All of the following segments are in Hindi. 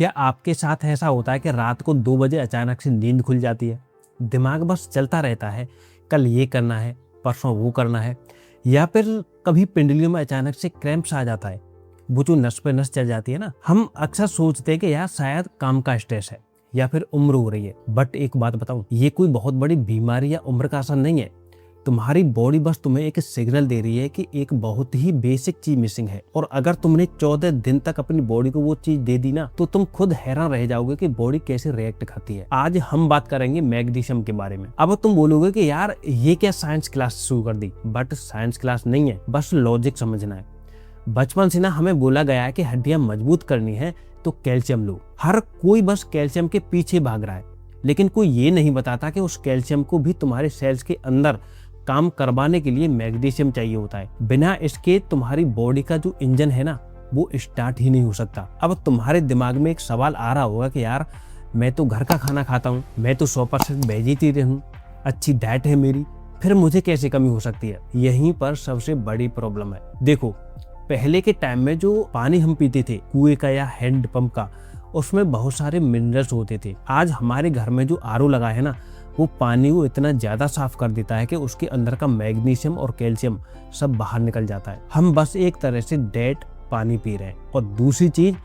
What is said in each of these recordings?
क्या आपके साथ ऐसा होता है कि रात को 2 बजे अचानक से नींद खुल जाती है? दिमाग बस चलता रहता है, कल ये करना है, परसों वो करना है, या फिर कभी पिंडलियों में अचानक से क्रैम्प्स आ जाता है, वो जो नस पे नस चल जाती है ना। हम अक्सर सोचते हैं कि यार शायद काम का स्ट्रेस है या फिर उम्र हो रही है। बट एक बात बताऊं, ये कोई बहुत बड़ी बीमारी या उम्र का असर नहीं है। तुम्हारी बॉडी बस तुम्हें एक सिग्नल दे रही है कि एक बहुत ही बेसिक चीज मिसिंग है, और अगर तुमने 14 दिन तक अपनी बॉडी को वो चीज दे दी ना, तो तुम खुद हैरान रह जाओगे कि बॉडी कैसे रिएक्ट करती है। आज हम बात करेंगे मैग्नीशियम के बारे में। अब तुम बोलोगे कि यार ये क्या साइंस क्लास शुरू कर दी? बट साइंस क्लास नहीं है, बस लॉजिक समझना है। बचपन से ना हमें बोला गया है कि हड्डियां मजबूत करनी है तो कैल्शियम लो। हर कोई बस कैल्शियम के पीछे भाग रहा है, लेकिन कोई ये नहीं बताता कि उस कैल्शियम को भी तुम्हारे सेल्स के अंदर काम करवाने के लिए मैग्नीशियम चाहिए होता है। बिना इसके तुम्हारी बॉडी का जो इंजन है ना, वो स्टार्ट ही नहीं हो सकता। अब तुम्हारे दिमाग में एक सवाल आ रहा होगा कि यार मैं तो घर का खाना खाता हूँ, मैं तो 100% वेजिटेरियन हूँ, अच्छी डाइट है मेरी, फिर मुझे कैसे कमी हो सकती है? यहीं पर सबसे बड़ी प्रॉब्लम है। देखो, पहले के टाइम में जो पानी हम पीते थे कुएं का या हैंड पंप का, उसमें बहुत सारे मिनरल्स होते थे। आज हमारे घर में जो आरओ लगा है ना, वो पानी को इतना ज्यादा साफ कर देता है कि उसके अंदर का मैग्नीशियम और कैल्शियम सब बाहर निकल जाता है। हम बस एक तरह से डेड पानी पी रहे हैं। और दूसरी चीज,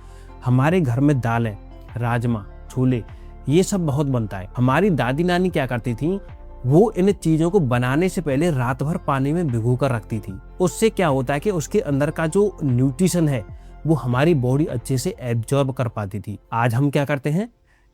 हमारे घर में दालें, राजमा, छोले, ये सब बहुत बनता है। हमारी दादी नानी क्या करती थी, वो इन चीजों को बनाने से पहले रात भर पानी में भिगो कर रखती थी। उससे क्या होता है कि उसके अंदर का जो न्यूट्रिशन है वो हमारी बॉडी अच्छे से एब्जॉर्ब कर पाती थी। आज हम क्या करते हैं,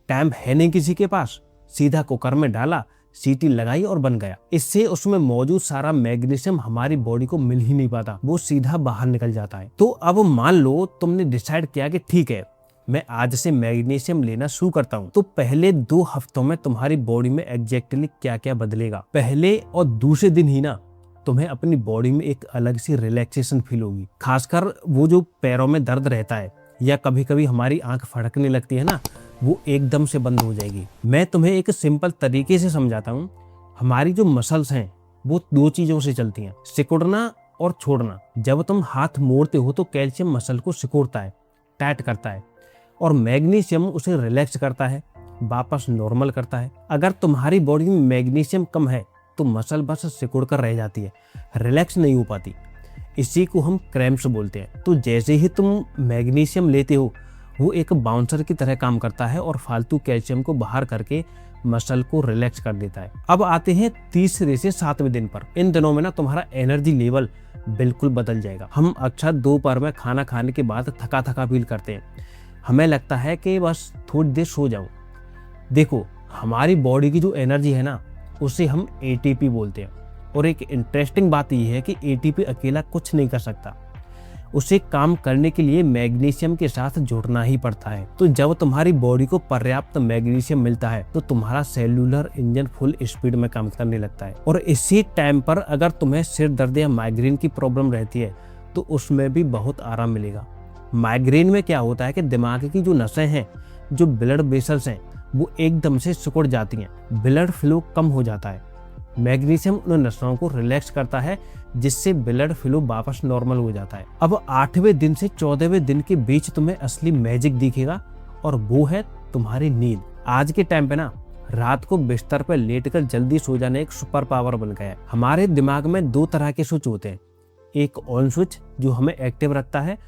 टाइम है नहीं किसी के पास, सीधा कुकर में डाला, सीटी लगाई और बन गया। इससे उसमें मौजूद सारा मैग्नीशियम हमारी बॉडी को मिल ही नहीं पाता, वो सीधा बाहर निकल जाता है। तो अब मान लो तुमने डिसाइड किया कि ठीक है, मैं आज से मैग्नीशियम लेना शुरू करता हूँ, तो पहले 2 हफ्तों में तुम्हारी बॉडी में एग्जैक्टली क्या क्या बदलेगा। पहले और दूसरे दिन ही ना तुम्हें अपनी बॉडी में एक अलग सी रिलैक्सेशन फील होगी। खासकर वो जो पैरों में दर्द रहता है या कभी कभी हमारी आंख फड़कने लगती है ना, वो एकदम से बंद हो जाएगी। मैं तुम्हें एक सिंपल तरीके से समझाता हूँ। हमारी जो मसल्स हैं वो 2 चीजों से चलती हैं, सिकुड़ना और छोड़ना। जब तुम हाथ मोड़ते हो तो कैल्शियम मसल को सिकुड़ता है, टाइट करता है, और मैग्नीशियम उसे रिलैक्स करता है, वापस नॉर्मल करता है। अगर तुम्हारी बॉडी में मैग्नीशियम कम है तो मसल बस सिकुड़ कर रह जाती है, रिलैक्स नहीं हो पाती। इसी को हम क्रैम्प्स बोलते हैं। तो जैसे ही तुम मैग्नीशियम लेते हो, वो एक बाउंसर की तरह काम करता है और फालतू कैल्शियम को बाहर करके मसल को रिलैक्स कर देता है। अब आते हैं तीसरे से 7वें दिन पर। इन दिनों में ना तुम्हारा एनर्जी लेवल बिल्कुल बदल जाएगा। हम अक्सर दोपहर में खाना खाने के बाद थका थका फील करते हैं, हमें लगता है कि बस थोड़ी देर सो जाऊं। देखो, हमारी बॉडी की जो एनर्जी है ना, उसे हम एटीपी बोलते हैं। और एक इंटरेस्टिंग बात यह है कि एटीपी अकेला कुछ नहीं कर सकता, उसे काम करने के लिए मैग्नीशियम के साथ जुड़ना ही पड़ता है। तो जब तुम्हारी बॉडी को पर्याप्त मैग्नीशियम मिलता है तो तुम्हारा सेल्यूलर इंजन फुल स्पीड में काम करने लगता है। और इसी टाइम पर अगर तुम्हें सिर दर्द या माइग्रेन की प्रॉब्लम रहती है तो उसमें भी बहुत आराम मिलेगा। माइग्रेन में क्या होता है कि दिमाग की जो नसें हैं, जो ब्लड वेसल्स हैं, वो एकदम से सिकुड़ जाती हैं, ब्लड फ्लो कम हो जाता है। मैग्नीशियम उन नसों को रिलैक्स करता है, जिससे ब्लड फ्लो वापस नॉर्मल हो जाता है। अब 8वें दिन से 14वें दिन के बीच तुम्हें असली मैजिक दिखेगा, और वो है तुम्हारी नींद। आज के टाइम पे ना रात को बिस्तर पर लेटकर जल्दी सो जाना एक सुपर पावर बन गया है। हमारे दिमाग में 2 तरह के स्विच होते हैं, एक ऑन स्विच जो हमें एक्टिव रखता है,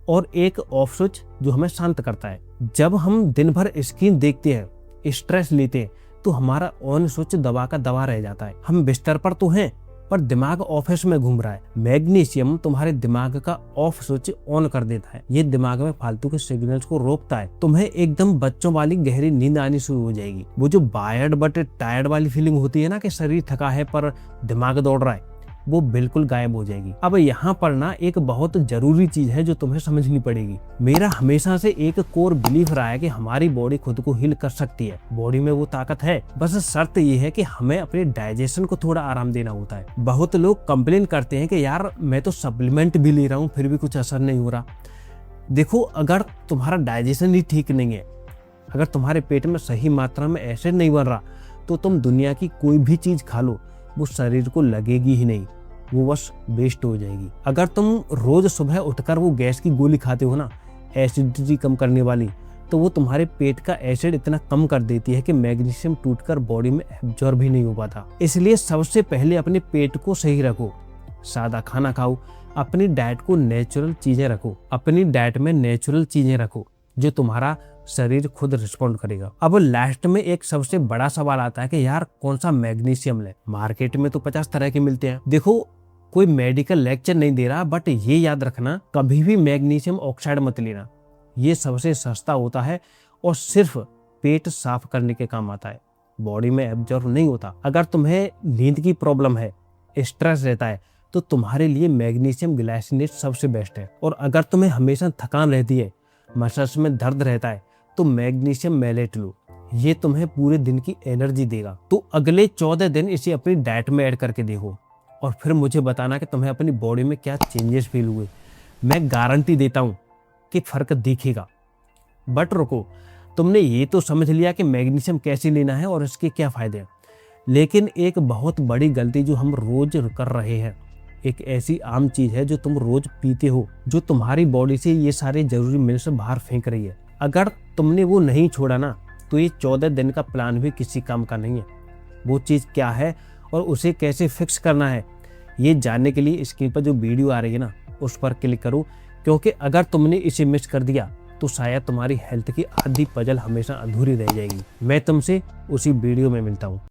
और एक ऑफ स्विच जो हमें शांत करता है। जब हम दिन भर स्क्रीन देखते हैं, स्ट्रेस लेते हैं, तो हमारा ऑन स्विच दबा का दबा रह जाता है। हम बिस्तर पर तो हैं, पर दिमाग ऑफिस में घूम रहा है। मैग्नीशियम तुम्हारे दिमाग का ऑफ स्विच ऑन कर देता है। ये दिमाग में फालतू के सिग्नल्स को रोकता है। तुम्हें एकदम बच्चों वाली गहरी नींद आनी शुरू हो जाएगी। वो जो बायर्ड बट टायर्ड वाली फीलिंग होती है ना, कि शरीर थका है पर दिमाग दौड़ रहा है, वो बिल्कुल गायब हो जाएगी। अब यहाँ पर ना एक बहुत जरूरी चीज है जो तुम्हें समझनी पड़ेगी। मेरा हमेशा से एक कोर बिलीफ रहा है कि हमारी बॉडी खुद को हील कर सकती है, बॉडी में वो ताकत है। बस शर्त ये है कि हमें अपने डाइजेशन को थोड़ा आराम देना होता है। बहुत लोग कंप्लेन करते हैं कि यार मैं तो सप्लीमेंट भी ले रहा हूँ फिर भी कुछ असर नहीं हो रहा। देखो, अगर तुम्हारा डाइजेशन ही ठीक नहीं है, अगर तुम्हारे पेट में सही मात्रा में एसिड नहीं बन रहा, तो तुम दुनिया की कोई भी चीज खा लो, वो शरीर को लगेगी ही नहीं, वो बस वेस्ट हो जाएगी। अगर तुम रोज सुबह उठकर वो गैस की गोली खाते हो ना, एसिडिटी कम करने वाली, तो वो तुम्हारे पेट का एसिड इतना कम कर देती है कि मैग्नीशियम टूटकर बॉडी में एब्जॉर्ब ही नहीं हो पाता। इसलिए सबसे पहले अपने पेट को सही रखो, सादा खाना खाओ, अपनी डाइट को नेचुरल चीजें रखो, अपनी डाइट में नेचुरल चीजें रखो जो तुम्हारा शरीर खुद रिस्पॉन्ड करेगा। अब लास्ट में एक सबसे बड़ा सवाल आता है कि यार कौन सा मैग्नीशियम ले। मार्केट में तो 50 तरह के मिलते हैं। देखो, कोई मेडिकल लेक्चर नहीं दे रहा, बट ये याद रखना कभी भी मैग्नीशियम ऑक्साइड मत लेना। ये सबसे सस्ता होता है और सिर्फ पेट साफ करने के काम आता है, बॉडी में एब्जॉर्ब नहीं होता। अगर तुम्हें नींद की प्रॉब्लम है, स्ट्रेस रहता है, तो तुम्हारे लिए मैग्नीशियम ग्लाइसिनेट सबसे बेस्ट है। और अगर तुम्हें हमेशा थकान रहती है, मसल्स में दर्द रहता है, तो मैग्नीशियम मैलेट लो, ये तुम्हें पूरे दिन की एनर्जी देगा। तो अगले 14 दिन इसे अपनी डाइट में ऐड करके देखो और फिर मुझे बताना कि तुम्हें अपनी बॉडी में क्या चेंजेस फील हुए। मैं गारंटी देता हूँ कि फर्क दिखेगा। बट रुको, तुमने ये तो समझ लिया कि मैग्नीशियम कैसे लेना है और इसके क्या फायदे हैं, लेकिन एक बहुत बड़ी गलती जो हम रोज कर रहे हैं, एक ऐसी आम चीज है जो तुम रोज पीते हो, जो तुम्हारी बॉडी से ये सारे जरूरी मिनरल्स बाहर फेंक रही है। अगर तुमने वो नहीं छोड़ा ना, तो ये 14 दिन का प्लान भी किसी काम का नहीं है। वो चीज़ क्या है और उसे कैसे फिक्स करना है, ये जानने के लिए स्क्रीन पर जो वीडियो आ रही है ना, उस पर क्लिक करो, क्योंकि अगर तुमने इसे मिस कर दिया तो शायद तुम्हारी हेल्थ की आधी पजल हमेशा अधूरी रह जाएगी। मैं तुमसे उसी वीडियो में मिलता हूँ।